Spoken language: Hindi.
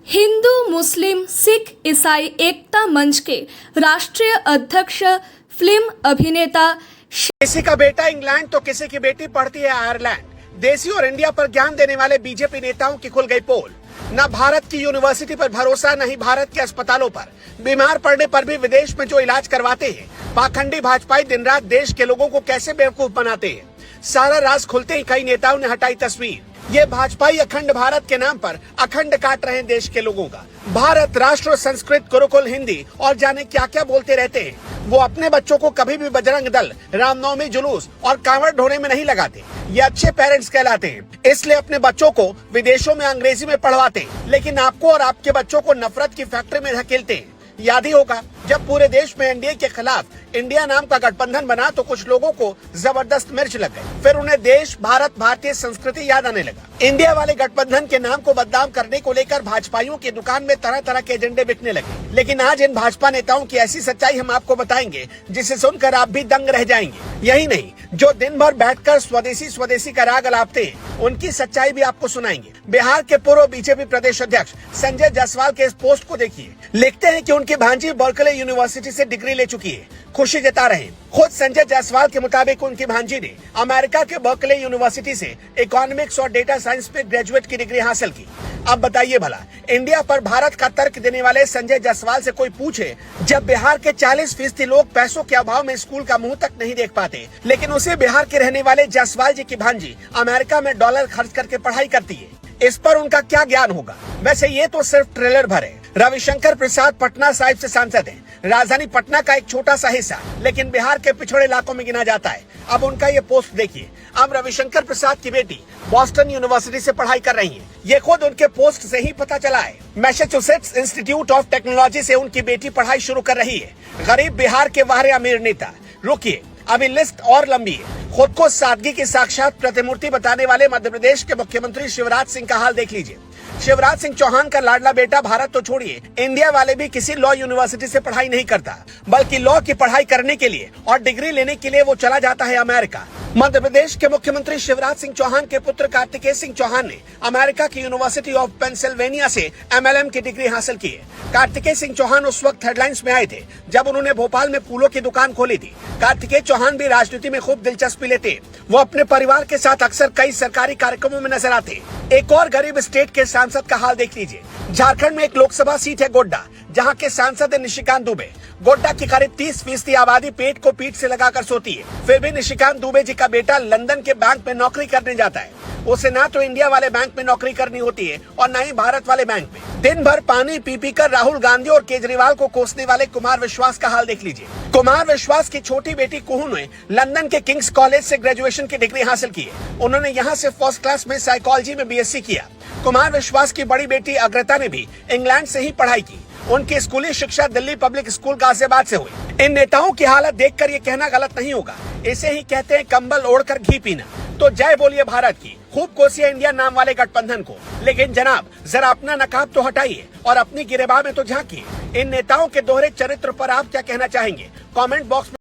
हिंदू मुस्लिम सिख ईसाई एकता मंच के राष्ट्रीय अध्यक्ष फिल्म अभिनेता किसी का बेटा इंग्लैंड तो किसी की बेटी पढ़ती है आयरलैंड। देसी और इंडिया पर ज्ञान देने वाले बीजेपी नेताओं की खुल गई पोल। न भारत की यूनिवर्सिटी पर भरोसा, न ही भारत के अस्पतालों पर। बीमार पड़ने पर भी विदेश में जो इलाज करवाते हैं। पाखंडी भाजपाई दिन रात देश के लोगों को कैसे बेवकूफ बनाते हैं, सारा राज खुलते ही कई नेताओं ने हटाई तस्वीर। ये भाजपाई अखंड भारत के नाम पर अखंड काट रहे हैं देश के लोगों का। भारत, राष्ट्र, संस्कृत, गुरुकुल, हिंदी और जाने क्या क्या बोलते रहते हैं। वो अपने बच्चों को कभी भी बजरंग दल, रामनवमी जुलूस और कांवड़ ढोने में नहीं लगाते। ये अच्छे पेरेंट्स कहलाते हैं, इसलिए अपने बच्चों को विदेशों में अंग्रेजी में पढ़वाते हैं, लेकिन आपको और आपके बच्चों को नफरत की फैक्ट्री में धकेलते हैं। याद ही होगा जब पूरे देश में एनडीए के खिलाफ इंडिया नाम का गठबंधन बना तो कुछ लोगों को जबरदस्त मिर्च लग गई। फिर उन्हें देश, भारत, भारतीय संस्कृति याद आने लगा। इंडिया वाले गठबंधन के नाम को बदनाम करने को लेकर भाजपाइयों की दुकान में तरह तरह के एजेंडे बिकने लगे। लेकिन आज इन भाजपा नेताओं की ऐसी सच्चाई हम आपको बताएंगे जिसे सुनकर आप भी दंग रह जाएंगे। यही नहीं, जो दिन भर बैठकर स्वदेशी स्वदेशी का राग अलापते हैं, उनकी सच्चाई भी आपको सुनाएंगे। बिहार के पूर्व बीजेपी प्रदेश अध्यक्ष संजय जायसवाल के इस पोस्ट को देखिए। लिखते हैं कि उनकी भांजी बर्कले यूनिवर्सिटी से डिग्री ले चुकी है, खुशी जता रहे हैं। खुद संजय जायसवाल के मुताबिक उनकी भांजी ने अमेरिका के बर्कले यूनिवर्सिटी से इकोनॉमिक्स और डेटा साइंस में ग्रेजुएट की डिग्री हासिल की। अब बताइए भला, इंडिया पर भारत का तर्क देने वाले संजय जायसवाल से कोई पूछे, जब बिहार के 40% लोग पैसों के अभाव में स्कूल का मुंह तक नहीं देख पाते, लेकिन उसे बिहार के रहने वाले जायसवाल जी की भांजी अमेरिका में डॉलर खर्च करके पढ़ाई करती है, इस पर उनका क्या ज्ञान होगा। वैसे ये तो सिर्फ ट्रेलर भर है। रविशंकर प्रसाद पटना साहिब से सांसद हैं। राजधानी पटना का एक छोटा सा हिस्सा, लेकिन बिहार के पिछड़े इलाकों में गिना जाता है। अब उनका ये पोस्ट देखिए। अब रविशंकर प्रसाद की बेटी बॉस्टन यूनिवर्सिटी से पढ़ाई कर रही है। ये खुद उनके पोस्ट से ही पता चला है। मैसाचुसेट्स इंस्टीट्यूट ऑफ टेक्नोलॉजी से उनकी बेटी पढ़ाई शुरू कर रही है। गरीब बिहार के वाहरे अमीर नेता। रुकिए, अभी लिस्ट और लंबी है। खुद को सादगी की साक्षात प्रतिमूर्ति बताने वाले मध्य प्रदेश के मुख्यमंत्री शिवराज सिंह का हाल देख लीजिए। शिवराज सिंह चौहान का लाडला बेटा भारत तो छोड़िए, इंडिया वाले भी किसी लॉ यूनिवर्सिटी से पढ़ाई नहीं करता, बल्कि लॉ की पढ़ाई करने के लिए और डिग्री लेने के लिए वो चला जाता है अमेरिका। मध्य प्रदेश के मुख्यमंत्री शिवराज सिंह चौहान के पुत्र कार्तिकेय सिंह चौहान ने अमेरिका की यूनिवर्सिटी ऑफ पेंसिल्वेनिया से एमएलएम की डिग्री हासिल की है। कार्तिकेय सिंह चौहान उस वक्त हेडलाइंस में आए थे जब उन्होंने भोपाल में फूलों की दुकान खोली थी। कार्तिकेय चौहान भी राजनीति में खूब दिलचस्पी लेते। वो अपने परिवार के साथ अक्सर कई सरकारी कार्यक्रमों में नजर आते। एक और गरीब स्टेट के सांसद का हाल देख लीजिए। झारखंड में एक लोकसभा सीट है गोड्डा, जहां के सांसद है निशिकांत दुबे। गोड्डा की करीब 30% आबादी पेट को पीठ से लगाकर सोती है। फिर भी निशिकांत दुबे जी का बेटा लंदन के बैंक में नौकरी करने जाता है। उसे ना तो इंडिया वाले बैंक में नौकरी करनी होती है और न ही भारत वाले बैंक में। दिन भर पानी पी पी कर राहुल गांधी और केजरीवाल को कोसने वाले कुमार विश्वास का हाल देख लीजिए। कुमार विश्वास की छोटी बेटी कुहू ने लंदन के किंग्स कॉलेज से ग्रेजुएशन की डिग्री हासिल की है। उन्होंने यहाँ से फर्स्ट क्लास में साइकोलॉजी में बीएससी किया। कुमार विश्वास की बड़ी बेटी अग्रता ने भी इंग्लैंड से ही पढ़ाई की। उनकी स्कूली शिक्षा दिल्ली पब्लिक स्कूल गाजियाबाद से हुई। इन नेताओं की हालत देखकर ये कहना गलत नहीं होगा, इसे ही कहते हैं कंबल ओढ़कर घी पीना। तो जय बोलिए भारत की, खूब कोसिया इंडिया नाम वाले गठबंधन को। लेकिन जनाब, जरा अपना नकाब तो हटाइए और अपनी गिरेबान में तो झांकिए। इन नेताओं के दोहरे चरित्र पर आप क्या कहना चाहेंगे? कमेंट बॉक्स में